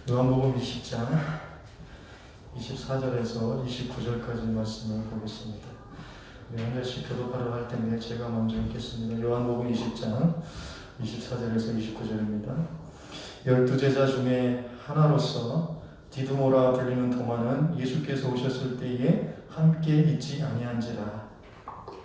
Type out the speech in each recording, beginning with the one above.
요한복음 20장 24절에서 29절까지 말씀을 보겠습니다. 한 절씩 교독하러 할 텐데 제가 먼저 읽겠습니다. 요한복음 20장 24절에서 29절입니다. 12제자 중에 하나로서 디두모라 불리는 도마는 예수께서 오셨을 때에 함께 있지 아니한지라.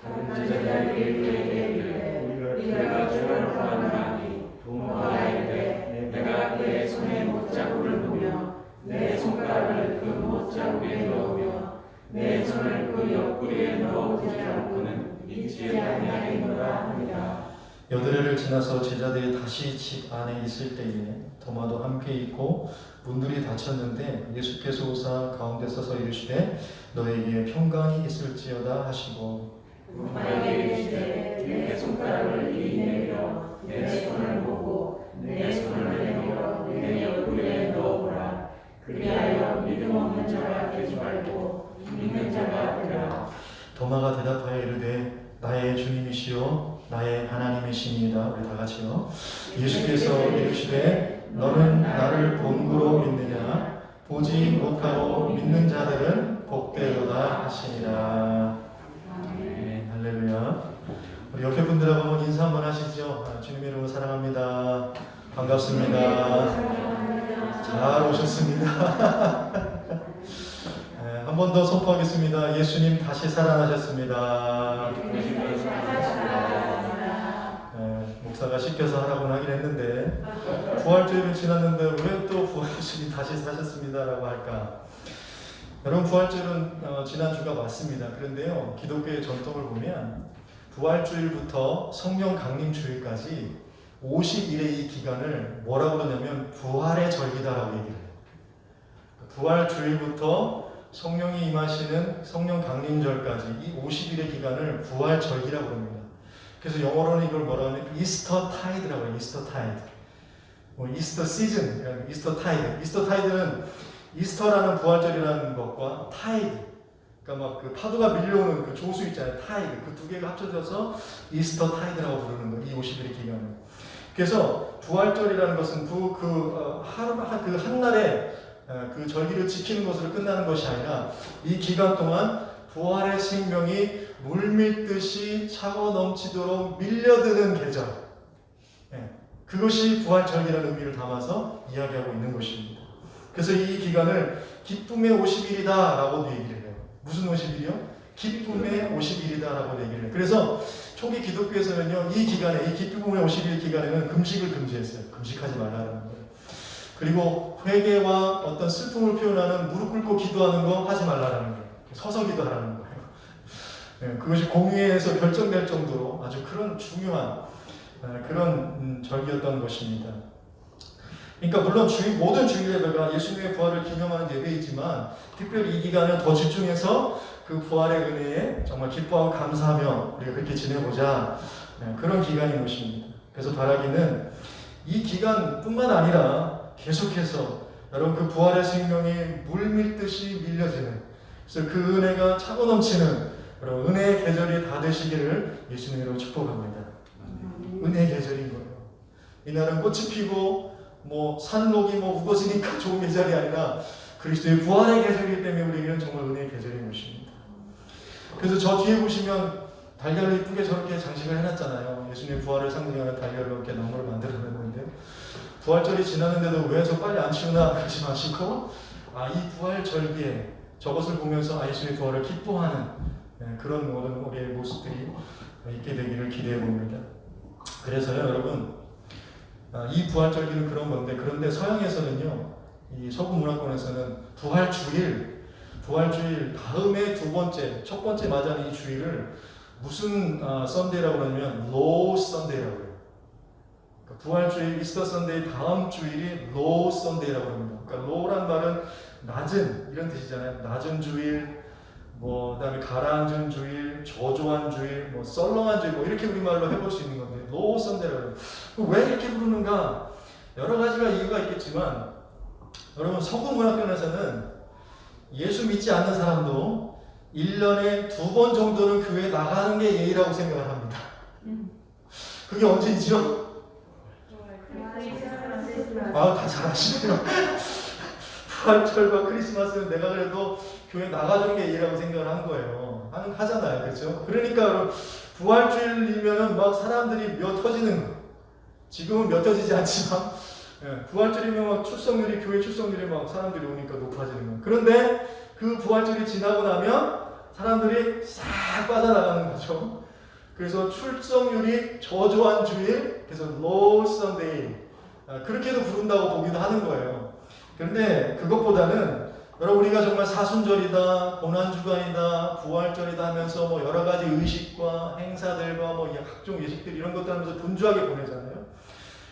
다른 제자들이 이르되 우리가 주를 구하나니 도마가 이르되 내가 그의 손에 못자국을 보며 내 손가락을 그 못자국에 넣으며 내 손을 그 옆구리에 넣어보지 않고는 믿지 아니하겠노라 하니라. 여드레를 지나서 제자들이 다시 집 안에 있을 때에 도마도 함께 있고 문들이 닫혔는데 예수께서 오사 가운데 서서 이르시되 너에게 평강이 있을지어다 하시고 도마에게 이르시되 내 손가락을 이 내밀어 내 손을 보고 내 손을 내밀어 내 옆구리에 넣어보라. 그리하여 믿음 없는 자가 되지 말고 믿는 자가 되라. 도마가 대답하여 이르되 나의 주님이시요 나의 하나님이시니이다. 우리 다 같이요. 예수께서 이르시되 너는 나를 본구로 믿느냐 보지 못하고 믿는 자들은 복되도다 하시니라. 네, 할렐루야. 우리 옆에 분들하고 한번 인사 한번 하시죠. 주님의 이름으로 사랑합니다. 반갑습니다. 잘 오셨습니다. 네, 한 번 더 선포하겠습니다. 예수님 다시 살아나셨습니다. 목사가 시켜서 하라고는 하긴 했는데 부활주일은 지났는데 왜 또 예수님 다시 사셨습니다라고 할까? 여러분 부활주일은 지난주가 맞습니다. 그런데요 기독교의 전통을 보면 부활주일부터 성령 강림주일까지 50일의 이 기간을 뭐라고 그러냐면 부활의 절기다라고 얘기를 해요. 부활주일부터 성령이 임하시는 성령 강림절까지 이 50일의 기간을 부활절기라고 합니다. 그래서 영어로는 이걸 뭐라고 하면 이스터 타이드라고 해요. 이스터 타이드. 이스터 시즌, 이스터 타이드. 이스터 타이드는 이스터라는 부활절이라는 것과 타이드. 그러니까 막 그 파도가 밀려오는 그 조수 있잖아요. 타이드. 그 두 개가 합쳐져서 이스터 타이드라고 부르는 거예요. 이 50일의 기간을. 그래서 부활절이라는 것은 그 한날에 그 절기를 지키는 것으로 끝나는 것이 아니라 이 기간 동안 부활의 생명이 물밀듯이 차고 넘치도록 밀려드는 계절, 그것이 부활절기라는 의미를 담아서 이야기하고 있는 것입니다. 그래서 이 기간을 기쁨의 50일이다 라고도 얘기를 해요. 무슨 50일이요? 기쁨의 50일이다 라고 얘기를 해요. 그래서 초기 기독교에서는요 이 기간에, 이 기쁨의 50일 기간에는 금식을 금지했어요. 금식하지 말라는 거예요. 그리고 회개와 어떤 슬픔을 표현하는 무릎 꿇고 기도하는 거 하지 말라는 거예요. 서서 기도하라는 거예요. 그것이 공의회에서 결정될 정도로 아주 그런 중요한 그런 절기였던 것입니다. 그러니까 물론 모든 주일 예배가 예수님의 부활을 기념하는 예배이지만 특별히 이 기간을 더 집중해서 그 부활의 은혜에 정말 기뻐하고 감사하며 우리가 그렇게 지내보자, 그런 기간인 것입니다. 그래서 바라기는 이 기간뿐만 아니라 계속해서 여러분 그 부활의 생명이 물밀듯이 밀려지는, 그래서 그 은혜가 차고 넘치는 여러분 은혜의 계절이 다 되시기를 예수님으로 축복합니다. 은혜의 계절인 거예요. 이날은 꽃이 피고 산록이 우거지니까 좋은 계절이 아니라 그리스도의 부활의 계절이기 때문에 우리에게는 정말 은혜의 계절인 것입니다. 그래서 저 뒤에 보시면 달걀로 이쁘게 저렇게 장식을 해놨잖아요. 예수님의 부활을 상징하는 달걀로 이렇게 나무를 만들어놨는데요. 부활절이 지났는데도 왜 저 빨리 안 치우나 그러지 마시고 이 부활절기에 저것을 보면서 예수님의 부활을 기뻐하는 그런 모든 우리의 모습들이 있게 되기를 기대해 봅니다. 그래서요 여러분 이 부활절기는 그런 건데, 그런데 서양에서는요 이 서구 문화권에서는 부활주일 다음에 첫 번째 맞이하는 이 주일을 무슨 썬데이라고 그러냐면 로우 썬데이라고 해요. 그러니까 부활주일 이스터 썬데이 다음 주일이 로우 썬데이라고 합니다. 그러니까 로우란 말은 낮은 이런 뜻이잖아요. 낮은 주일, 그다음에 가라앉은 주일, 저조한 주일, 썰렁한 주일, 이렇게 우리말로 해볼 수 있는 건데 로우 썬데이라고 해요. 왜 이렇게 부르는가? 여러 가지가 이유가 있겠지만 여러분 서구 문화권에서는 예수 믿지 않는 사람도 1년에 2번 정도는 교회에 나가는 게 예의라고 생각을 합니다. 그게 언제이죠? 다 잘하시네요. 부활절과 크리스마스는 내가 그래도 교회 나가주는 게 예의라고 생각을 한 거예요. 하잖아요. 그렇죠? 그러니까 부활주일이면은 막 사람들이 몇 터지는 거. 지금은 몇 터지지 않지만 부활절이면 막 출석률이 교회 출석률이 막 사람들이 오니까 높아지는 거. 그런데 그 부활절이 지나고 나면 사람들이 싹 빠져나가는 거죠. 그래서 출석률이 저조한 주일, 그래서 low Sunday 그렇게도 부른다고 보기도 하는 거예요. 그런데 그것보다는 여러분 우리가 정말 사순절이다, 고난주간이다, 부활절이다 하면서 뭐 여러 가지 의식과 행사들과 뭐 각종 예식들 이런 것들 하면서 분주하게 보내잖아요.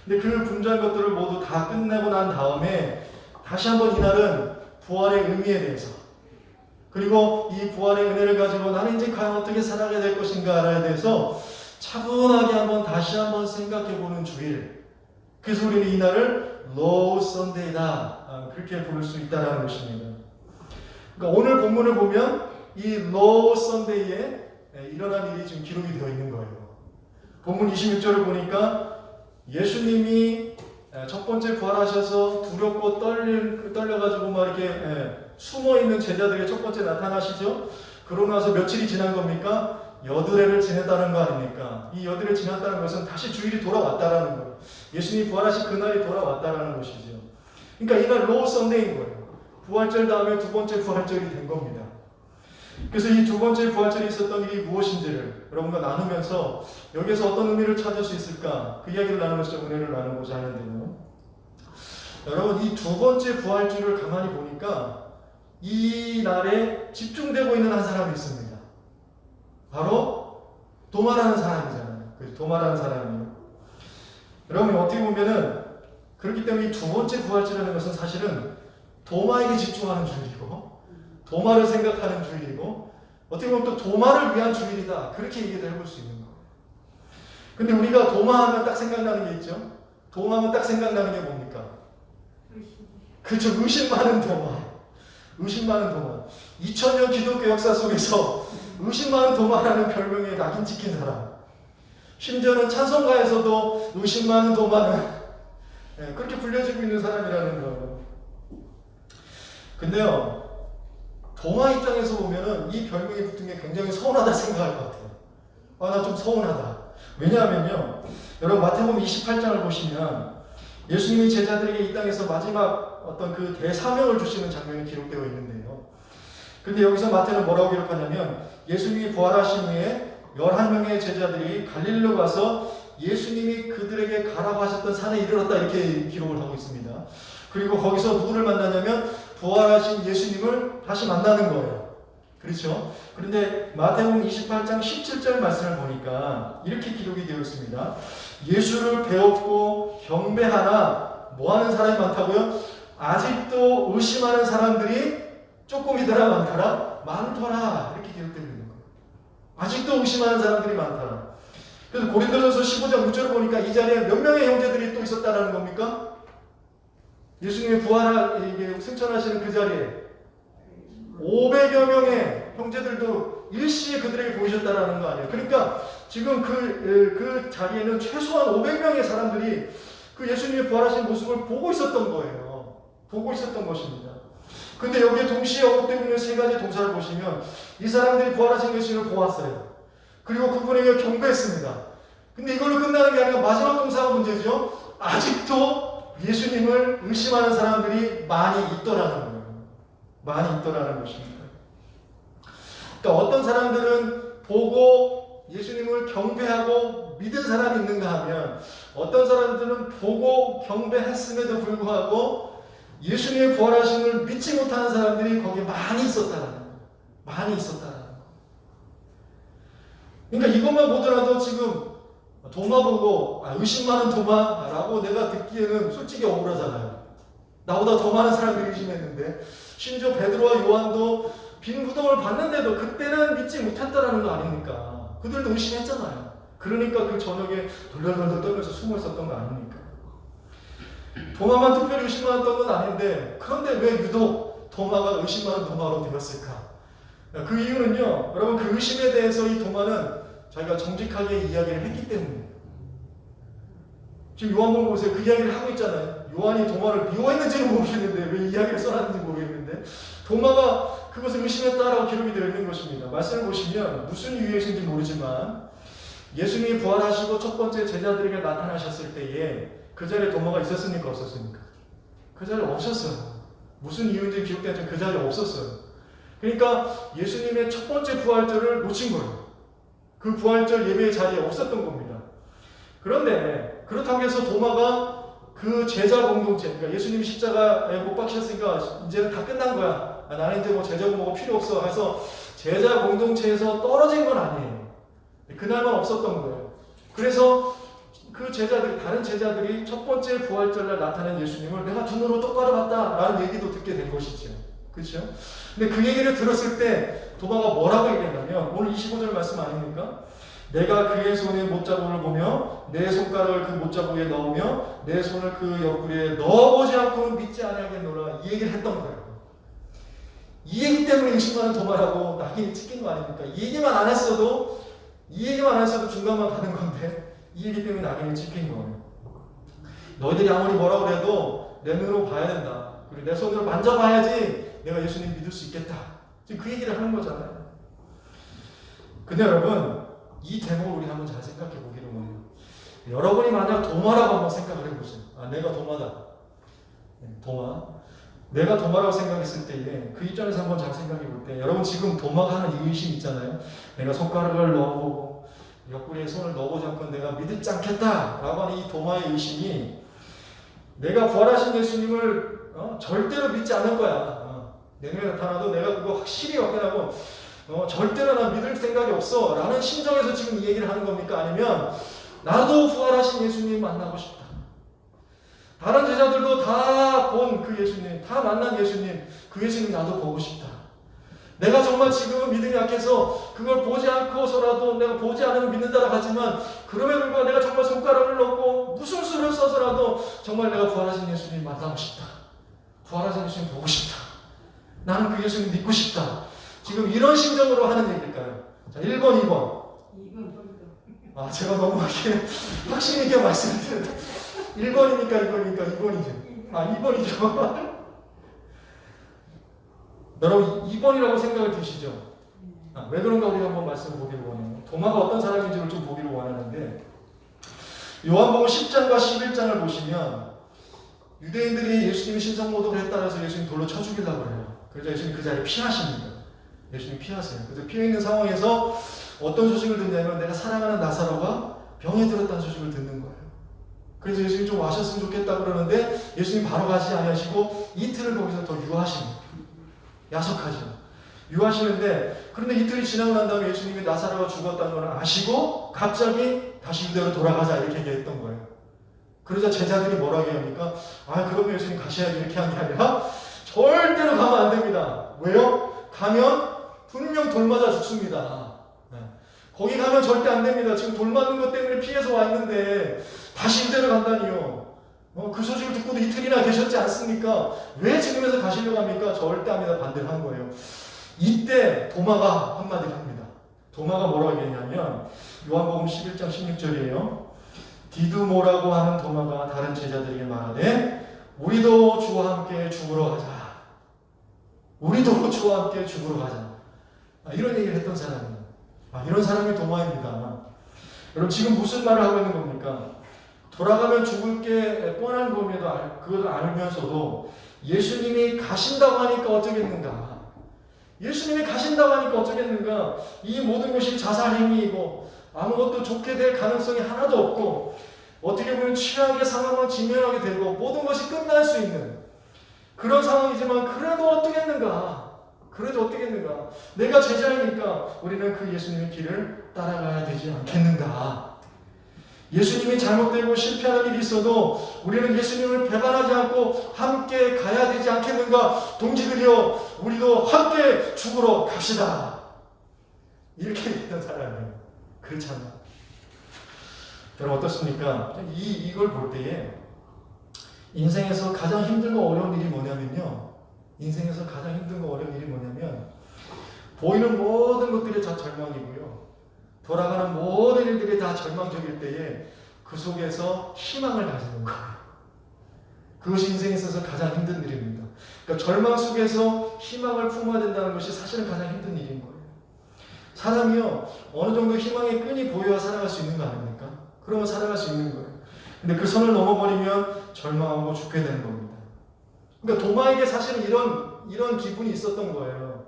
근데 그 분주한 것들을 모두 다 끝내고 난 다음에 다시 한번 이날은 부활의 의미에 대해서 그리고 이 부활의 은혜를 가지고 나는 이제 과연 어떻게 살아가야 될 것인가에 대해서 차분하게 한번 다시 한번 생각해 보는 주일. 그래서 우리는 이날을 Low Sunday다 그렇게 부를 수 있다는 것입니다. 그러니까 오늘 본문을 보면 이 Low Sunday에 일어난 일이 지금 기록이 되어 있는 거예요. 본문 26절을 보니까 예수님이 첫 번째 부활하셔서 두렵고 떨려가지고 막 이렇게 숨어있는 제자들에게 첫 번째 나타나시죠. 그러고 나서 며칠이 지난 겁니까? 여드레를 지냈다는 거 아닙니까? 이 여드레를 지났다는 것은 다시 주일이 돌아왔다라는 거예요. 예수님이 부활하신 그날이 돌아왔다라는 것이죠. 그러니까 이날 로우 선데이인 거예요. 부활절 다음에 두 번째 부활절이 된 겁니다. 그래서 이 두 번째 부활절이 있었던 일이 무엇인지를 여러분과 나누면서 여기에서 어떤 의미를 찾을 수 있을까? 그 이야기를 나누면서 은혜를 나누고자 하는데요. 여러분 이 두 번째 부활절을 가만히 보니까 이 날에 집중되고 있는 한 사람이 있습니다. 바로 도마라는 사람이잖아요. 도마라는 사람이에요. 여러분 어떻게 보면은 그렇기 때문에 이 두 번째 부활절이라는 것은 사실은 도마에게 집중하는 주일이고 도마를 생각하는 주일이고 어떻게 보면 또 도마를 위한 주일이다. 그렇게 얘기를 해볼 수 있는 거예요. 근데 우리가 도마하면 딱 생각나는 게 있죠. 도마하면 딱 생각나는 게 뭡니까? 그렇죠. 의심 많은 도마. 의심 많은 도마. 2000년 기독교 역사 속에서 의심 많은 도마라는 별명에 낙인 찍힌 사람. 심지어는 찬송가에서도 의심 많은 도마는 그렇게 불려지고 있는 사람이라는 거예요. 근데요, 도마 입장에서 보면은 이 별명이 붙은 게 굉장히 서운하다 생각할 것 같아요. 나 좀 서운하다. 왜냐하면요, 여러분 마태복음 28장을 보시면 예수님이 제자들에게 이 땅에서 마지막 어떤 그 대사명을 주시는 장면이 기록되어 있는데요. 근데 여기서 마태는 뭐라고 기록하냐면 예수님이 부활하신 후에 11명의 제자들이 갈릴리로 가서 예수님이 그들에게 가라고 하셨던 산에 이르렀다 이렇게 기록을 하고 있습니다. 그리고 거기서 누구를 만나냐면 부활하신 예수님을 다시 만나는 거예요. 그렇죠? 그런데 마태복음 28장 17절 말씀을 보니까 이렇게 기록이 되어 있습니다. 예수를 배웠고 경배하나 뭐하는 사람이 많다고요? 아직도 의심하는 사람들이 조금이더라 많더라? 많더라 이렇게 기록되어 있는 거예요. 아직도 의심하는 사람들이 많더라. 그래서 고린도전서 15장 6절을 보니까 이 자리에 몇 명의 형제들이 또 있었다는 겁니까? 예수님이 승천하시는 그 자리에 500여 명의 형제들도 일시에 그들에게 보이셨다라는 거 아니에요. 그러니까 지금 그 자리에는 최소한 500명의 사람들이 그 예수님의 부활하신 모습을 보고 있었던 거예요. 보고 있었던 것입니다. 근데 여기에 동시에 언급되고 있는 세 가지 동사를 보시면 이 사람들이 부활하신 예수님을 보았어요. 그리고 그분에게 경배했습니다. 근데 이걸로 끝나는 게 아니라 마지막 동사가 문제죠. 아직도 예수님을 의심하는 사람들이 많이 있더라는 거예요. 많이 있더라는 것입니다. 그러니까 어떤 사람들은 보고 예수님을 경배하고 믿은 사람이 있는가 하면 어떤 사람들은 보고 경배했음에도 불구하고 예수님의 부활하심을 믿지 못하는 사람들이 거기에 많이 있었다는 거예요. 많이 있었다는 거예요. 그러니까 이것만 보더라도 지금 도마 보고 의심 많은 도마라고 내가 듣기에는 솔직히 억울하잖아요. 나보다 더 많은 사람들이 의심했는데 심지어 베드로와 요한도 빈 무덤을 봤는데도 그때는 믿지 못했다라는 거 아닙니까? 그들도 의심했잖아요. 그러니까 그 저녁에 돌돌돌 떨면서 숨어 있었던 거 아닙니까? 도마만 특별히 의심 많았던 건 아닌데 그런데 왜 유독 도마가 의심 많은 도마로 되었을까? 그 이유는요, 여러분 그 의심에 대해서 이 도마는 자기가 정직하게 이야기를 했기 때문이에요. 지금 요한복음 보세요. 그 이야기를 하고 있잖아요. 요한이 도마를 미워했는지는 모르겠는데 왜 이 이야기를 써놨는지 모르겠는데 도마가 그것을 의심했다라고 기록이 되어 있는 것입니다. 말씀을 보시면 무슨 이유이신지 모르지만 예수님이 부활하시고 첫 번째 제자들에게 나타나셨을 때에 그 자리에 도마가 있었습니까? 없었습니까? 그 자리에 없었어요. 무슨 이유인지 기록되지 않지만 그 자리에 없었어요. 그러니까 예수님의 첫 번째 부활절을 놓친 거예요. 그 부활절 예배의 자리에 없었던 겁니다. 그런데 그렇다고 해서 도마가 그 제자 공동체, 그러니까 예수님이 십자가에 못 박히셨으니까 이제는 다 끝난 거야. 나는 이제 뭐 제자 공동체가 필요 없어. 해서 제자 공동체에서 떨어진 건 아니에요. 그날만 없었던 거예요. 그래서 그 제자들이, 다른 제자들이 첫 번째 부활절날 나타난 예수님을 내가 두 눈으로 똑바로 봤다라는 얘기도 듣게 된 것이죠. 그렇죠? 근데 그 얘기를 들었을 때 도마가 뭐라고 얘기했냐면 오늘 25절 말씀 아닙니까? 내가 그의 손에 못자국을 보며 내 손가락을 그 못자국에 넣으며 내 손을 그 옆구리에 넣어보지 않고는 믿지 아니하겠노라 이 얘기를 했던 거예요. 이 얘기 때문에 의심하는 도마라고 낙인이 찍힌 거 아닙니까? 이 얘기만 안 했어도 중간만 가는 건데 이 얘기 때문에 낙인이 찍힌 거예요. 너희들이 아무리 뭐라고 해도 내 눈으로 봐야 된다. 그리고 내 손으로 만져봐야지 내가 예수님 믿을 수 있겠다. 지금 그 얘기를 하는 거잖아요. 근데 여러분 이 대목을 우리 한번 잘 생각해 보기를 원해요. 여러분이 만약 도마라고 한번 생각을 해보세요. 아, 내가 도마다. 도마. 내가 도마라고 생각했을 때에 그 입장에서 한번 잘 생각해 볼 때 여러분 지금 도마가 하는 이 의심 있잖아요. 내가 손가락을 넣어보고 옆구리에 손을 넣어보지 않고 내가 믿지 않겠다라고 하는 이 도마의 의심이 내가 부활하신 예수님을 절대로 믿지 않을 거야. 내 눈에 나타나도 내가 그거 확실히 확인하고 절대로 나 믿을 생각이 없어 라는 심정에서 지금 이 얘기를 하는 겁니까? 아니면 나도 부활하신 예수님 만나고 싶다. 다른 제자들도 다 본 그 예수님, 다 만난 예수님, 그 예수님 나도 보고 싶다. 내가 정말 지금 믿음이 약해서 그걸 보지 않고서라도 내가 보지 않으면 믿는다라고 하지만 그럼에도 불구하고 내가 정말 손가락을 넣고 무슨 수를 써서라도 정말 내가 부활하신 예수님 만나고 싶다. 부활하신 예수님 보고 싶다. 나는 그 예수님 믿고 싶다. 지금 이런 심정으로 하는 얘기일까요? 자, 1번, 2번. 아, 제가 너무 확신 있게 말씀드렸는데 1번이니까 2번이죠. 아, 2번이죠. 여러분 2번이라고 생각을 드시죠? 왜 그런가 우리가 한번 말씀을 보기를 원해요. 도마가 어떤 사람인지를 좀 보기를 원하는데 요한복음 10장과 11장을 보시면 유대인들이 예수님이 신성모독을 했다고 해서 예수님 돌로 쳐 죽이려고 해요. 그래서 예수님 그 자리에 피하십니다. 예수님 피하세요. 그래서 피해 있는 상황에서 어떤 소식을 듣냐면 내가 사랑하는 나사로가 병에 들었다는 소식을 듣는 거예요. 그래서 예수님 좀 와셨으면 좋겠다 그러는데 예수님 바로 가지 아니하시고 이틀을 거기서 더 유하십니다. 야속하죠. 유하시는데 그런데 이틀이 지나고 난 다음에 예수님이 나사로가 죽었다는 걸 아시고 갑자기 다시 유대로 돌아가자 이렇게 얘기했던 거예요. 그러자 제자들이 뭐라고 합니까? 아, 그러면 예수님 가셔야지 이렇게 한 게 아니라 절대로 가면 안 됩니다. 왜요? 가면 분명 돌 맞아 죽습니다. 거기 가면 절대 안 됩니다. 지금 돌 맞는 것 때문에 피해서 와 있는데 다시 유대로 간다니요. 그 소식을 듣고도 이틀이나 계셨지 않습니까? 왜 지금에서 가시려고 합니까? 절대 합니다. 반대를 한 거예요. 이때 도마가 한마디를 합니다. 도마가 뭐라고 얘기했냐면 요한복음 11장 16절이에요. 디두모라고 하는 도마가 다른 제자들에게 말하되 우리도 주와 함께 죽으러 가자. 우리도 주와 함께 죽으러 가자. 이런 얘기를 했던 사람이에요. 이런 사람이 도마입니다. 여러분 지금 무슨 말을 하고 있는 겁니까? 돌아가면 죽을 게 뻔한 겁니다. 그걸 알면서도 예수님이 가신다고 하니까 어쩌겠는가? 예수님이 가신다고 하니까 어쩌겠는가? 이 모든 것이 자살행위이고 아무것도 좋게 될 가능성이 하나도 없고 어떻게 보면 최악의 상황을 직면하게 되고 모든 것이 끝날 수 있는 그런 상황이지만 그래도 어떻겠는가? 내가 제자이니까 우리는 그 예수님의 길을 따라가야 되지 않겠는가? 예수님이 잘못되고 실패하는 일이 있어도 우리는 예수님을 배반하지 않고 함께 가야 되지 않겠는가? 동지들이여, 우리도 함께 죽으러 갑시다. 이렇게 얘기했던 사람이에요. 그렇잖아요. 여러분 어떻습니까? 이걸 볼 때에 인생에서 가장 힘들고 어려운 일이 뭐냐면요. 보이는 모든 것들이 다 절망이고요. 돌아가는 모든 일들이 다 절망적일 때에 그 속에서 희망을 가지는 거예요. 그것이 인생에 있어서 가장 힘든 일입니다. 그러니까 절망 속에서 희망을 품어야 된다는 것이 사실은 가장 힘든 일인 거예요. 사람이요, 어느 정도 희망의 끈이 보여야 살아갈 수 있는 거 아닙니까? 그러면 살아갈 수 있는 거예요. 근데 그 선을 넘어버리면 절망하고 죽게 되는 겁니다. 그러니까 도마에게 사실은 이런 기분이 있었던 거예요.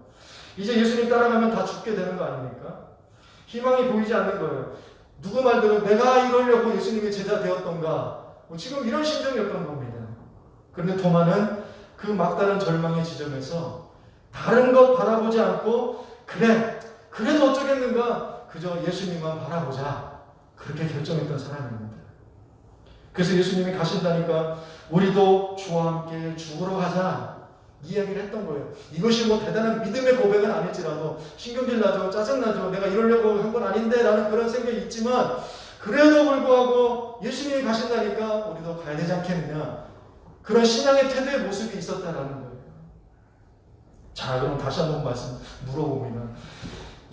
이제 예수님 따라가면 다 죽게 되는 거 아닙니까? 희망이 보이지 않는 거예요. 누구 말대로 내가 이러려고 예수님의 제자 되었던가, 지금 이런 심정이었던 겁니다. 그런데 도마는 그 막다른 절망의 지점에서 다른 것 바라보지 않고 그래도 어쩌겠는가, 그저 예수님만 바라보자, 그렇게 결정했던 사람입니다. 그래서 예수님이 가신다니까 우리도 주와 함께 죽으러 가자 이야기를 했던 거예요. 이것이 뭐 대단한 믿음의 고백은 아닐지라도 신경질 나죠, 짜증나죠, 내가 이러려고 한 건 아닌데 라는 그런 생각이 있지만, 그래도 불구하고 예수님이 가신다니까 우리도 가야 되지 않겠느냐, 그런 신앙의 태도의 모습이 있었다라는 거예요. 자, 그럼 다시 한번 물어봅니다.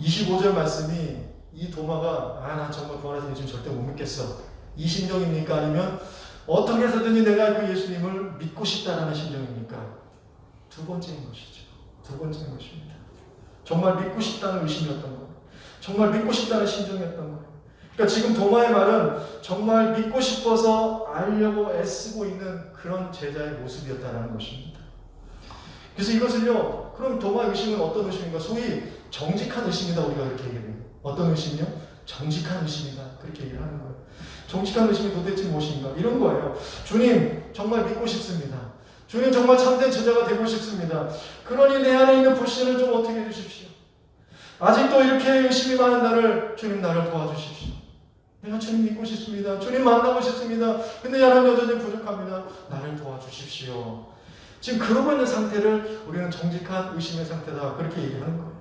25절 말씀이 이 도마가 나 정말 부활하신 예수님 절대 못 믿겠어, 이 심정입니까? 아니면 어떻게 해서든지 내가 그 예수님을 믿고 싶다라는 심정입니까? 두 번째인 것이죠. 두 번째인 것입니다. 정말 믿고 싶다는 의심이었던 거예요. 정말 믿고 싶다는 심정이었던 거예요. 그러니까 지금 도마의 말은 정말 믿고 싶어서 알려고 애쓰고 있는 그런 제자의 모습이었다는 것입니다. 그래서 이것을요, 그럼 도마의 의심은 어떤 의심인가? 소위 정직한 의심이다, 우리가 그렇게 얘기해요. 어떤 의심이요? 정직한 의심이다, 그렇게 얘기를 하는 거예요. 정직한 의심이 도대체 무엇인가? 이런 거예요. 주님 정말 믿고 싶습니다. 주님 정말 참된 제자가 되고 싶습니다. 그러니 내 안에 있는 불신을 좀 어떻게 해주십시오. 아직도 이렇게 의심이 많은 나를 도와주십시오. 내가 주님 믿고 싶습니다. 주님 만나고 싶습니다. 근데 나는 여전히 부족합니다. 나를 도와주십시오. 지금 그러고 있는 상태를 우리는 정직한 의심의 상태다, 그렇게 얘기하는 거예요.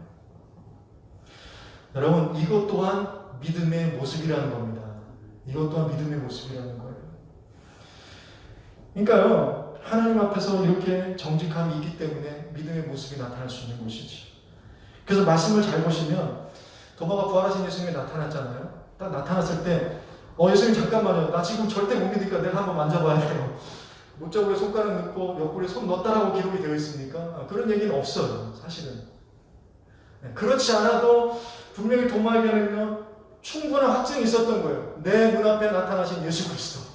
여러분, 이것 또한 믿음의 모습이라는 겁니다. 이것 또한 믿음의 모습이라는 거예요. 그러니까요, 하나님 앞에서 이렇게 정직함이 있기 때문에 믿음의 모습이 나타날 수 있는 것이지. 그래서 말씀을 잘 보시면 도마가 부활하신 예수님이 나타났잖아요. 딱 나타났을 때 예수님 잠깐만요, 나 지금 절대 못 믿으니까 내가 한번 만져봐야 돼요. 못자국에 손가락 넣고 옆구리에 손 넣었다라고 기록이 되어 있습니까? 그런 얘기는 없어요, 사실은. 그렇지 않아도 분명히 도마에게는요, 충분한 확증이 있었던 거예요. 내 눈앞에 나타나신 예수 그리스도.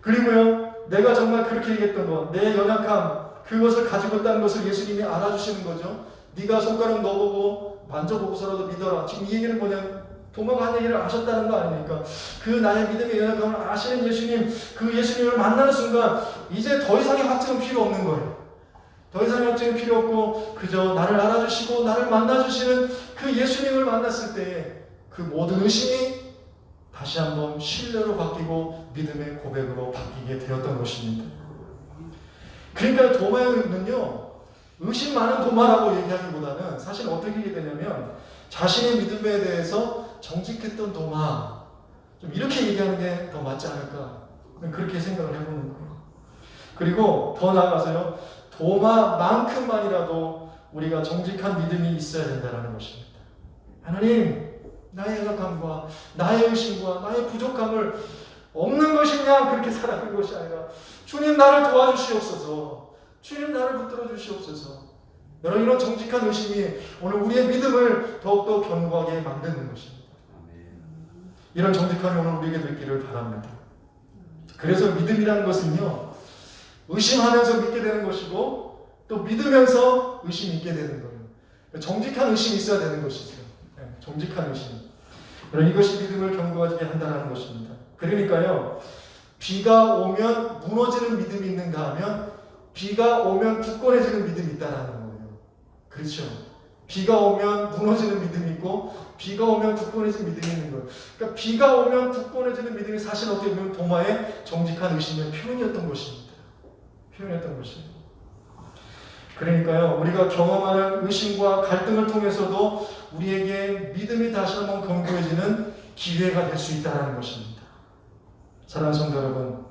그리고요, 내가 정말 그렇게 얘기했던 거, 내 연약함, 그것을 가지고 있다는 것을 예수님이 알아주시는 거죠. 네가 손가락 넣어보고 만져보고서라도 믿어라. 지금 이 얘기는 뭐냐면 도마가 한 얘기를 아셨다는 거 아닙니까? 그 나의 믿음의 연약함을 아시는 예수님, 그 예수님을 만나는 순간 이제 더 이상의 확증은 필요 없는 거예요. 더 이상의 확증은 필요 없고 그저 나를 알아주시고 나를 만나주시는 그 예수님을 만났을 때 그 모든 의심이 다시 한번 신뢰로 바뀌고 믿음의 고백으로 바뀌게 되었던 것입니다. 그러니까 도마는요, 의심 많은 도마라고 얘기하기보다는 사실 어떻게 얘기되냐면 자신의 믿음에 대해서 정직했던 도마, 좀 이렇게 얘기하는 게 더 맞지 않을까, 그렇게 생각을 해보는 거예요. 그리고 더 나아가서요, 도마만큼만이라도 우리가 정직한 믿음이 있어야 된다는 것입니다. 하나님, 나의 연약함과 나의 의심과 나의 부족함을 없는 것이냐 그렇게 살아가는 것이 아니라 주님 나를 도와주시옵소서, 주님 나를 붙들어 주시옵소서. 여러분, 이런 정직한 의심이 오늘 우리의 믿음을 더욱더 견고하게 만드는 것입니다. 이런 정직함이 오늘 우리에게 있기를 바랍니다. 그래서 믿음이라는 것은요, 의심하면서 믿게 되는 것이고 또 믿으면서 의심이 있게 되는 거예요. 정직한 의심이 있어야 되는 것이죠. 정직한 의심. 이것이 믿음을 견고하게 한다는 것입니다. 그러니까요, 비가 오면 무너지는 믿음이 있는가 하면 비가 오면 굳건해지는 믿음이 있다는 거예요. 그렇죠? 비가 오면 무너지는 믿음이 있고 비가 오면 굳건해지는 믿음이 있는 거예요. 그러니까 비가 오면 굳건해지는 믿음이 사실 어떻게 보면 도마의 정직한 의심의 표현이었던 것입니다. 표현이었던 것입니다. 그러니까요, 우리가 경험하는 의심과 갈등을 통해서도 우리에게 믿음이 다시 한번 견고해지는 기회가 될 수 있다는 것입니다. 사랑하는 성도 여러분,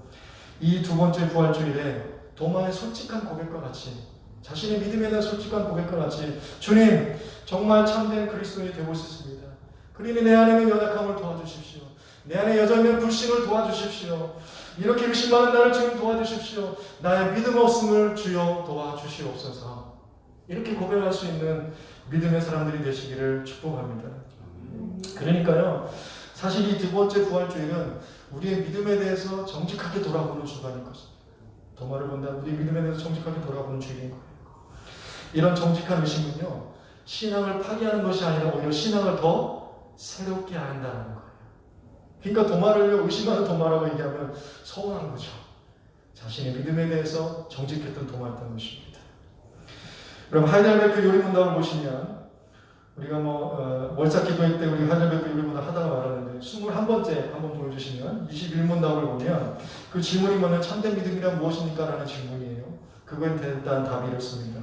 이 두 번째 부활주일에 도마의 솔직한 고백과 같이, 자신의 믿음에 대한 솔직한 고백과 같이, 주님 정말 참된 그리스도인이 되고 싶습니다. 그러니 내 안에 있는 연약함을 도와주십시오. 내 안에 여져 있는 불신을 도와주십시오. 이렇게 의심하는 나를 주님 도와주십시오. 나의 믿음 없음을 주여 도와주시옵소서. 이렇게 고백할 수 있는 믿음의 사람들이 되시기를 축복합니다. 그러니까요, 사실 이 두 번째 부활주일은 우리의 믿음에 대해서 정직하게 돌아보는 주간인 것입니다. 도마를 본다, 우리 믿음에 대해서 정직하게 돌아보는 주일인 거예요. 이런 정직한 의심은요, 신앙을 파괴하는 것이 아니라 오히려 신앙을 더 새롭게 한다는 거예요. 그러니까 도마를요, 의심하는 도마라고 얘기하면 서운한 거죠. 자신의 믿음에 대해서 정직했던 도마였던 것입니다. 그럼 하이델베르크 요리문답을 보시면, 우리가 월삭 기도회 때 우리 하이델베르크 요리문답 하다가 말았는데 21번째 한번 보여주시면 21문답을 보면 그 질문이 뭐냐면 참된 믿음이란 무엇입니까? 라는 질문이에요. 그거에 대한 답이 이렇습니다.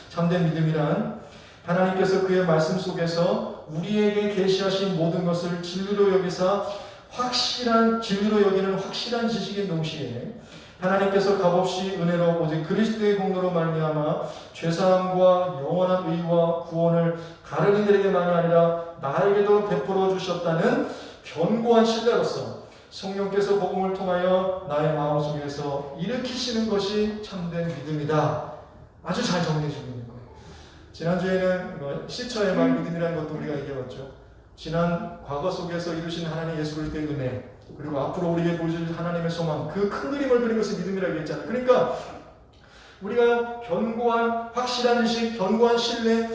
참된 믿음이란 하나님께서 그의 말씀 속에서 우리에게 계시하신 모든 것을 진리로 여기사 진리로 여기는 확실한 지식인 동시에 하나님께서 값없이 은혜로 오직 그리스도의 공로로 말미암아 죄사함과 영원한 의와 구원을 다른 이들에게만이 아니라 나에게도 베풀어 주셨다는 견고한 신뢰로서 성령께서 복음을 통하여 나의 마음속에서 일으키시는 것이 참된 믿음이다. 아주 잘 정리해주고 있는 거예요. 지난주에는 시처의 말 믿음이라는 것도 우리가 얘기해봤죠. 지난 과거 속에서 이루신 하나님 예수 그리스도의 은혜, 그리고 앞으로 우리에게 보여줄 하나님의 소망, 그 큰 그림을 그린 것이 믿음이라고 얘기했잖아요. 그러니까 우리가 견고한 확실한 지식, 견고한 신뢰,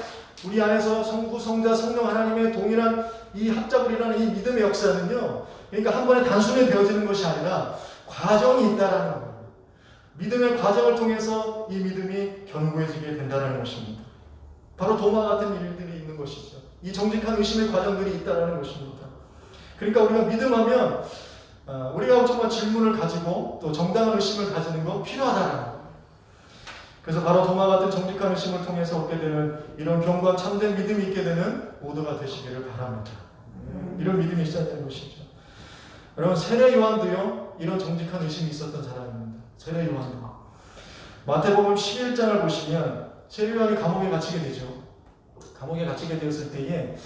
우리 안에서 성부, 성자, 성령 하나님의 동일한 이 합작을 이루는 이 믿음의 역사는요, 그러니까 한 번에 단순히 되어지는 것이 아니라 과정이 있다라는 거예요. 믿음의 과정을 통해서 이 믿음이 견고해지게 된다는 것입니다. 바로 도마 같은 일들이 있는 것이죠. 이 정직한 의심의 과정들이 있다는 것입니다. 그러니까 우리가 믿음하면 우리가 정말 질문을 가지고 또 정당한 의심을 가지는 거 필요하다는 거예요. 그래서 바로 도마 같은 정직한 의심을 통해서 얻게 되는 이런 견고한 참된 믿음이 있게 되는 모두가 되시기를 바랍니다. 이런 믿음이 있어야 되는 것이죠. 여러분, 세례 요한도요, 이런 정직한 의심이 있었던 사람입니다. 세례 요한도. 마태복음 11장을 보시면 세례 요한이 감옥에 갇히게 되죠. 감옥에 갇히게 되었을 때에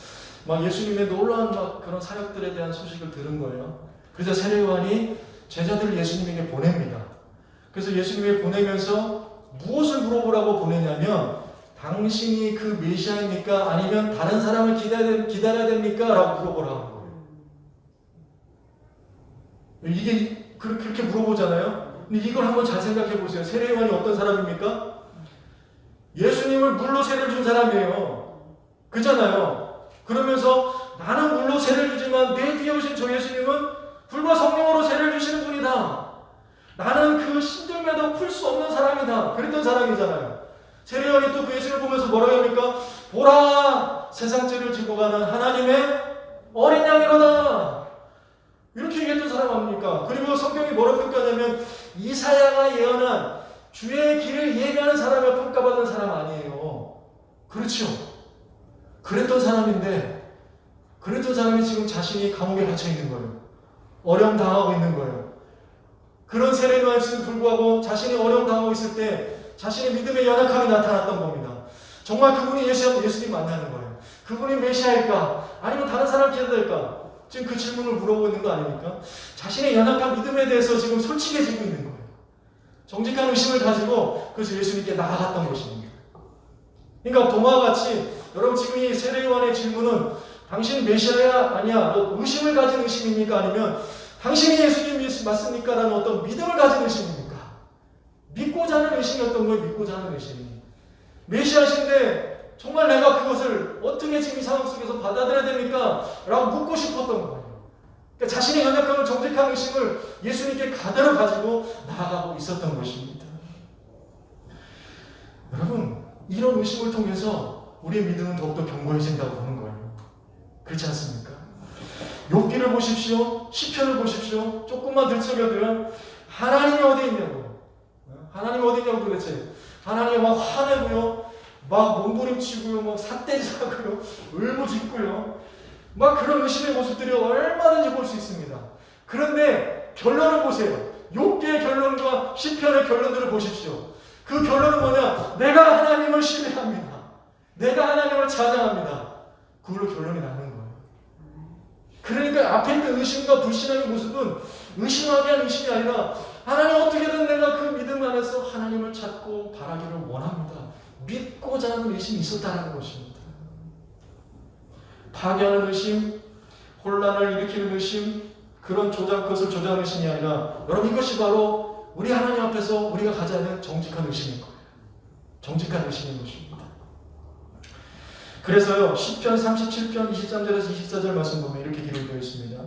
막 예수님의 놀라운 그런 사역들에 대한 소식을 들은 거예요. 그래서 세례 요한이 제자들을 예수님에게 보냅니다. 그래서 예수님에게 보내면서 무엇을 물어보라고 보내냐면, 당신이 그 메시아입니까? 아니면 다른 사람을 기다려야 됩니까? 라고 물어보라는 거예요. 이게 그렇게 물어보잖아요. 근데 이걸 한번 잘 생각해 보세요. 세례 요한이 어떤 사람입니까? 예수님을 물로 세례를 준 사람이에요. 그잖아요. 그러면서 나는 물로 세례를 주지만 내 뒤에 오신 저 예수님은 불과 성령으로 세례를 주시는 분이다. 나는 그 신들매도 풀 수 없는 사람이다. 그랬던 사람이잖아요. 세례 요한이 또 그 예수를 보면서 뭐라고 합니까? 보라! 세상 죄를 지고 가는 하나님의 어린 양이로다. 이렇게 얘기했던 사람 아닙니까? 그리고 성경이 뭐라고 평가하냐면 이사야가 예언한 주의 길을 예비하는 사람을 평가받는 사람 아니에요. 그렇죠. 그랬던 사람인데, 그랬던 사람이 지금 자신이 감옥에 갇혀 있는 거예요. 어려움 당하고 있는 거예요. 그런 세례 요한에도 불구하고 자신이 어려움 당하고 있을 때 자신의 믿음의 연약함이 나타났던 겁니다. 정말 그분이 예수님 만나는 거예요. 그분이 메시아일까? 아니면 다른 사람 기다릴까? 지금 그 질문을 물어보고 있는 거 아닙니까? 자신의 연약한 믿음에 대해서 지금 솔직해지고 있는 거예요. 정직한 의심을 가지고 그래서 예수님께 나아갔던 것입니다. 그러니까 도마와 같이 여러분, 지금 이 세례 요한의 질문은 당신 메시아야? 아니야? 의심을 가진 의심입니까? 아니면 당신이 예수님이 맞습니까? 라는 어떤 믿음을 가진 의심입니까? 믿고자 하는 의심이었던 거예요. 믿고자 하는 의심이. 메시아신데 정말 내가 그것을 어떻게 지금 이 상황 속에서 받아들여야 됩니까? 라고 묻고 싶었던 거예요. 그러니까 자신의 연약함을, 정직한 의심을 예수님께 가대로 가지고 나아가고 있었던 것입니다. 여러분, 이런 의심을 통해서 우리의 믿음은 더욱더 견고해진다고 보는 거예요. 그렇지 않습니까? 욥기를 보십시오. 시편을 보십시오. 조금만 들춰겨도요, 하나님이 어디 있냐고. 하나님이 어디 있냐고 도대체. 하나님이 막 화내고요, 막 몸부림치고요, 막 삿대질하고요, 울부짖고요, 막 그런 의심의 모습들이 얼마든지 볼 수 있습니다. 그런데 결론을 보세요. 욥기의 결론과 시편의 결론들을 보십시오. 그 결론은 뭐냐? 내가 하나님을 신뢰합니다. 내가 하나님을 찬양합니다. 그걸로 결론이 나는 거예요. 그러니까 앞에 있던 의심과 불신앙의 모습은 의심하게 한 의심이 아니라 하나님 어떻게든 내가 그 믿음 안에서 하나님을 찾고 바라기를 원합니다. 믿고자 하는 의심이 있었다는 것입니다. 파괴하는 의심, 혼란을 일으키는 의심, 그런 그것을 조장하는 의심이 아니라 여러분 이것이 바로 우리 하나님 앞에서 우리가 가져야 하는 정직한 의심인 거예요. 정직한 의심인 것입니다. 그래서요, 시편 37편 23절에서 24절 말씀 보면 이렇게 기록되어 있습니다.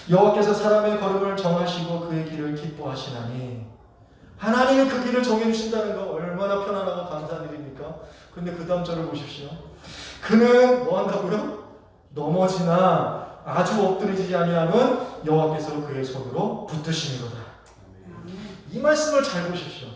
여호와께서 사람의 걸음을 정하시고 그의 길을 기뻐하시나니, 하나님이 그 길을 정해주신다는 거 얼마나 편안하고 감사한 일입니까? 근데 그 다음 절을 보십시오. 그는 뭐 한다고요? 넘어지나 아주 엎드리지 아니하면 여호와께서 그의 손으로 붙드시니로다. 이 말씀을 잘 보십시오.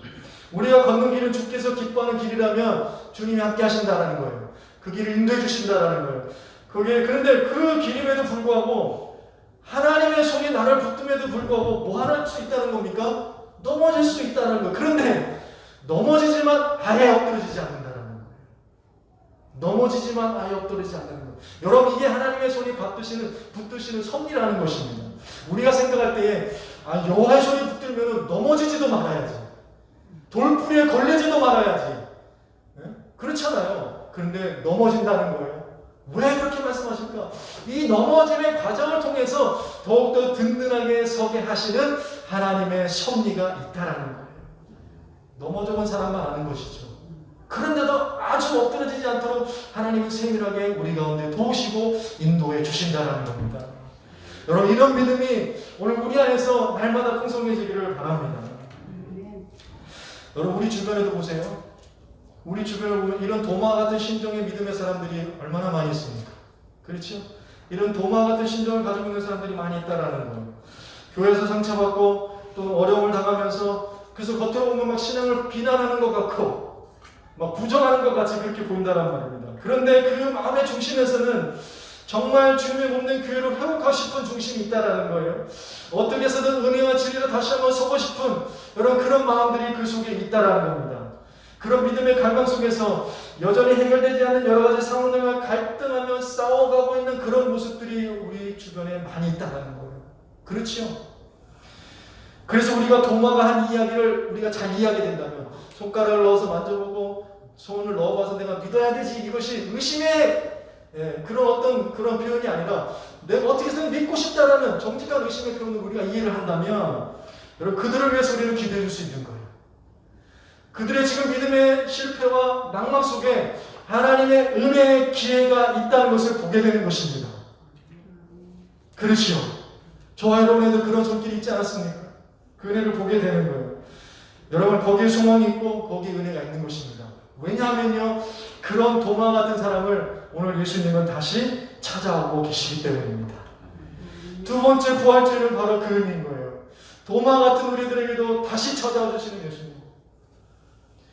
우리가 걷는 길은 주께서 기뻐하는 길이라면 주님이 함께 하신다라는 거예요. 그 길을 인도해 주신다라는 거예요. 그런데 그 길임에도 불구하고 하나님의 손이 나를 붙듦에도 불구하고 뭐 할 수 있다는 겁니까? 넘어질 수 있다는 거예요. 그런데 넘어지지만 아예 엎드러지지 않는다는 거예요. 넘어지지만 아예 엎드러지지 않는 거예요. 여러분 이게 하나님의 손이 붙드시는 섭리라는 것입니다. 우리가 생각할 때에 여호와의 손이 붙들면 넘어지지도 말아야지. 돌뿌리에 걸리지도 말아야지. 그렇잖아요. 그런데 넘어진다는 거예요. 왜 그렇게 말씀하실까? 이 넘어짐의 과정을 통해서 더욱더 든든하게 서게 하시는 하나님의 섭리가 있다라는 거예요. 넘어져본 사람만 아는 것이죠. 그런데도 아주 엎드러지지 않도록 하나님은 세밀하게 우리 가운데 도우시고 인도해 주신다라는 겁니다. 여러분 이런 믿음이 오늘 우리 안에서 날마다 풍성해지기를 바랍니다. 여러분 우리 주변에도 보세요. 우리 주변을 보면 이런 도마 같은 심정의 믿음의 사람들이 얼마나 많이 있습니까? 그렇죠? 이런 도마 같은 심정을 가지고 있는 사람들이 많이 있다라는 거예요. 교회에서 상처받고 또 어려움을 당하면서 그래서 겉으로 보면 막 신앙을 비난하는 것 같고 막 부정하는 것 같이 그렇게 보인다란 말입니다. 그런데 그 마음의 중심에서는 정말 주님의 몸된 교회를 회복하고 싶은 중심이 있다라는 거예요. 어떻게 해서든 은혜와 진리로 다시 한번 서고 싶은 여러분 그런 마음들이 그 속에 있다라는 겁니다. 그런 믿음의 갈망 속에서 여전히 해결되지 않는 여러 가지 상황들과 갈등하며 싸워가고 있는 그런 모습들이 우리 주변에 많이 있다는 거예요. 그렇죠? 그래서 우리가 도마가 한 이야기를 우리가 잘 이해하게 된다면 손가락을 넣어서 만져보고 손을 넣어봐서 내가 믿어야 되지 이것이 의심의 그런 표현이 아니라 내가 어떻게 해서든 믿고 싶다라는 정직한 의심의 표현을 우리가 이해를 한다면 여러분 그들을 위해서 우리는 기도해 줄 수 있는 거예요. 그들의 지금 믿음의 실패와 낭만 속에 하나님의 은혜의 기회가 있다는 것을 보게 되는 것입니다. 그렇지요. 저와 여러분에도 그런 손길이 있지 않았습니까? 그 은혜를 보게 되는 거예요. 여러분 거기에 소망이 있고 거기에 은혜가 있는 것입니다. 왜냐하면요 그런 도마 같은 사람을 오늘 예수님은 다시 찾아오고 계시기 때문입니다. 두 번째 부활주는 바로 그 의미인 거예요. 도마 같은 우리들에게도 다시 찾아와 주시는 예수님.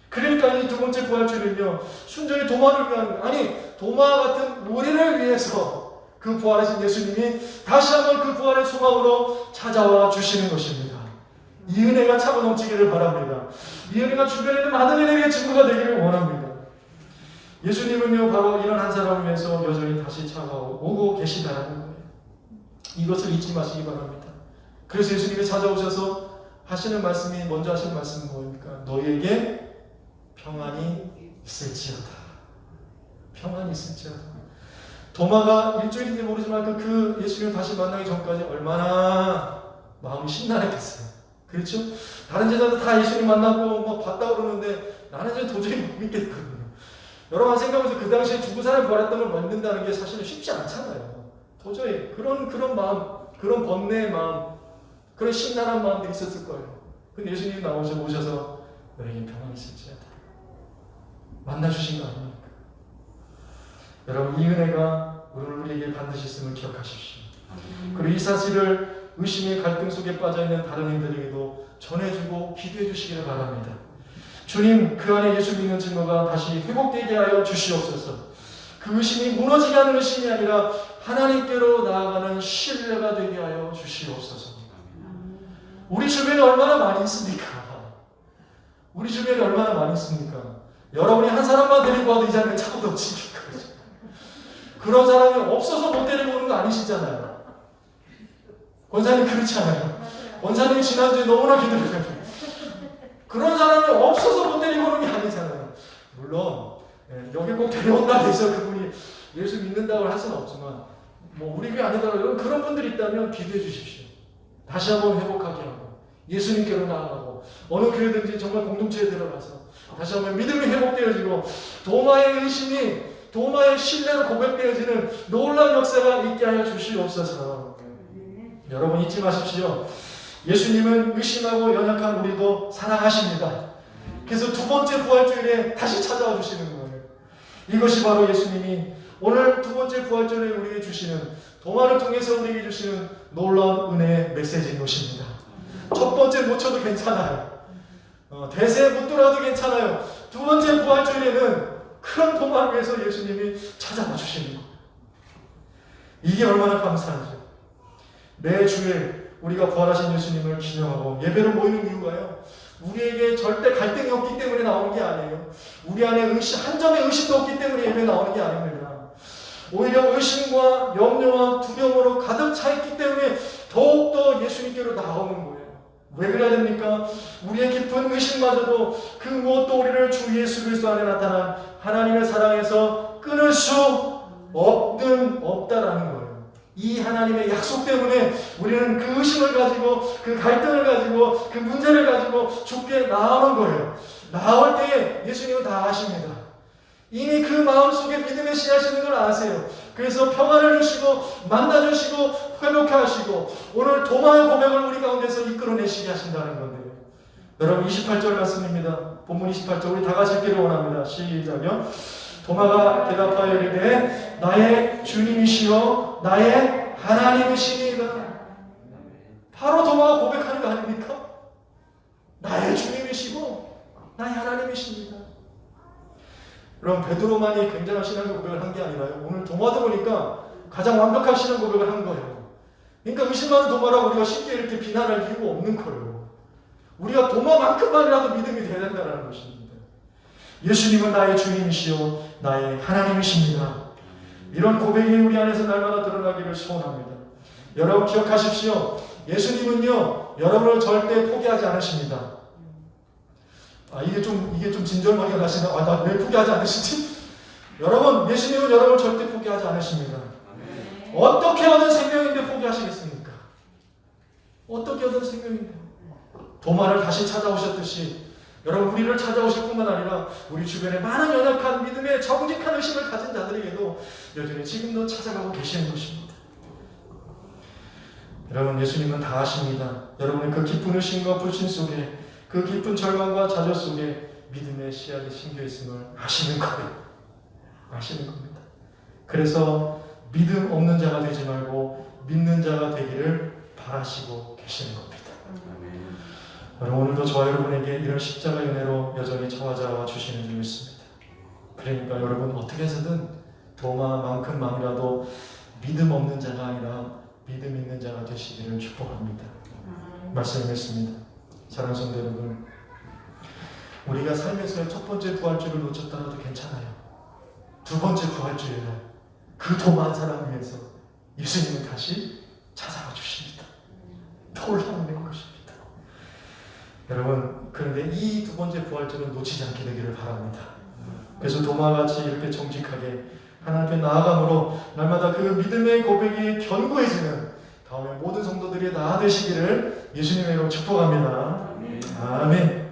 그러니까 이 두 번째 부활주는요 순전히 도마를 위한 도마 같은 우리를 위해서 그 부활하신 예수님이 다시 한번 그 부활의 소망으로 찾아와 주시는 것입니다. 이 은혜가 차고 넘치기를 바랍니다. 이 은혜가 주변에 있는 많은 이들에게 증거가 되기를 원합니다. 예수님은요 바로 이런 한 사람을 위해서 여전히 다시 찾아오고 계시다는 거예요. 이것을 잊지 마시기 바랍니다. 그래서 예수님이 찾아오셔서 하시는 말씀이 먼저 하시는 말씀은 뭐입니까? 너희에게 평안이 있을지어다. 평안이 있을지어다. 도마가 일주일인지 모르지만 그 예수님을 다시 만나기 전까지 얼마나 마음이 신나했겠어요. 그렇죠? 다른 제자들 다 예수님 만나고 막 봤다 그러는데 나는 이제 도저히 못 믿겠거든요. 여러분 생각해보세요. 그 당시에 죽은 사람이 부활했던 걸 믿는다는 게 사실은 쉽지 않잖아요. 도저히 그런 마음, 그런 번뇌의 마음, 그런 신랄한 마음들이 있었을 거예요. 근데 예수님이 오셔서 너에게 평안이 있을지어다. 만나주신 거 아닙니까? 여러분 이 은혜가 오늘 우리에게 반드시 있음을 기억하십시오. 그리고 이 사실을 의심의 갈등 속에 빠져있는 다른 이들에게도 전해주고 기도해 주시기를 바랍니다. 주님 그 안에 예수 믿는 증거가 다시 회복되게 하여 주시옵소서. 그 의심이 무너지게 하는 의심이 아니라 하나님께로 나아가는 신뢰가 되게 하여 주시옵소서. 우리 주변에 얼마나 많이 있습니까? 우리 주변에 얼마나 많이 있습니까? 여러분이 한 사람만 데리고 와도 이 자리에 차고 넘치니까 그런 사람이 없어서 못 데리고 오는 거 아니시잖아요. 권사님 그렇지 않아요. 권사님이 지난주에 너무나 기도했어요. 그런 사람이 없어서 못 데리고 오는 게 아니잖아요. 물론 여기 꼭 데려온다 해서 그분이 예수 믿는다고 할 수는 없지만 뭐 우리 교회 아니더라도 그런 분들이 있다면 기도해 주십시오. 다시 한번 회복하게 하고 예수님께로 나아가고 어느 교회든지 정말 공동체에 들어가서 다시 한번 믿음이 회복되어지고 도마의 의심이 도마의 신뢰로 고백되어지는 놀라운 역사가 있게 하여 주시옵소서. 여러분 잊지 마십시오. 예수님은 의심하고 연약한 우리도 사랑하십니다. 그래서 두 번째 부활주일에 다시 찾아와 주시는 거예요. 이것이 바로 예수님이 오늘 두 번째 부활절에 우리에게 주시는 도마를 통해서 우리에게 주시는 놀라운 은혜의 메시지인 것입니다. 첫 번째 놓쳐도 괜찮아요. 대세 못 돌아도 괜찮아요. 두 번째 부활절에는 큰 도마를 위해서 예수님이 찾아와 주시는 거예요. 이게 얼마나 감사하죠. 매 주일 우리가 부활하신 예수님을 기념하고 예배로 모이는 이유가요. 우리에게 절대 갈등이 없기 때문에 나오는 게 아니에요. 우리 안에 한 점의 의심도 없기 때문에 예배에 나오는 게 아닙니다. 오히려 의심과 염려와 두려움으로 가득 차 있기 때문에 더욱더 예수님께로 나오는 거예요. 왜 그래야 됩니까? 우리의 깊은 의심마저도 그 무엇도 우리를 주 예수 그리스도 안에 나타난 하나님의 사랑에서 끊을 수 없다라는 거예요. 이 하나님의 약속 때문에 우리는 그 의심을 가지고 그 갈등을 가지고 그 문제를 가지고 주께 나오는 거예요. 나올 때 예수님은 다 아십니다. 이미 그 마음속에 믿음의 씨앗이는 걸 아세요. 그래서 평안을 주시고 만나주시고 회복케 하시고 오늘 도마의 고백을 우리 가운데서 이끌어내시게 하신다는 건데요. 여러분 28절 말씀입니다. 본문 28절 우리 다 같이 읽기를 원합니다. 시작요. 도마가 대답하여 이르되 나의 주님이시여 나의 하나님이시니이다. 바로 도마가 고백하는 거 아닙니까? 나의 주님이시고 나의 하나님이십니다. 그럼 베드로만이 굉장한 신앙 고백을 한 게 아니라요. 오늘 도마도 보니까 가장 완벽한 신앙 고백을 한 거예요. 그러니까 의심 많은 도마라고 우리가 쉽게 이렇게 비난할 이유가 없는 거예요. 우리가 도마만큼만이라도 믿음이 돼야 된다는 것입니다. 예수님은 나의 주님이시요 나의 하나님이십니다. 이런 고백이 우리 안에서 날마다 드러나기를 소원합니다. 여러분 기억하십시오. 예수님은요 여러분을 절대 포기하지 않으십니다. 이게 좀 진절머리가 나시나? 나 왜 포기하지 않으시지? 여러분, 예수님은 여러분을 절대 포기하지 않으십니다. 어떻게 얻은 생명인데 포기하시겠습니까? 어떻게 얻은 생명인데? 도마를 다시 찾아오셨듯이 여러분 우리를 찾아오실 뿐만 아니라 우리 주변에 많은 연약한 믿음의 정직한 의심을 가진 자들에게도 여전히 지금도 찾아가고 계시는 것입니다. 여러분 예수님은 다 아십니다. 여러분의 그 깊은 의심과 불신 속에 그 깊은 절망과 좌절 속에 믿음의 씨앗이 심겨 있음을 아시는 거예요. 아시는 겁니다. 그래서 믿음 없는 자가 되지 말고 믿는 자가 되기를 바라시고 계시는 겁니다. 여러분 오늘도 저와 여러분에게 이런 십자가의 은혜로 여전히 찾아와 주시는 줄 믿습니다. 그러니까 여러분 어떻게 해서든 도마만큼만이라도 믿음 없는 자가 아니라 믿음 있는 자가 되시기를 축복합니다. 말씀했습니다. 사랑하는 성도 여러분, 우리가 삶에서 첫 번째 부활주를 놓쳤더라도 괜찮아요. 두 번째 부활주에는 그 도마한 사람을 위해서 예수님은 다시 찾아와 주십니다. 놀라운 것입니다. 여러분, 그런데 이 두 번째 부활주는 놓치지 않게 되기를 바랍니다. 그래서 도마같이 이렇게 정직하게 하나님 앞에 나아감으로 날마다 그 믿음의 고백이 견고해지는 다음에 모든 성도들이 다 되시기를 예수님의 이름으로 축복합니다. 아멘.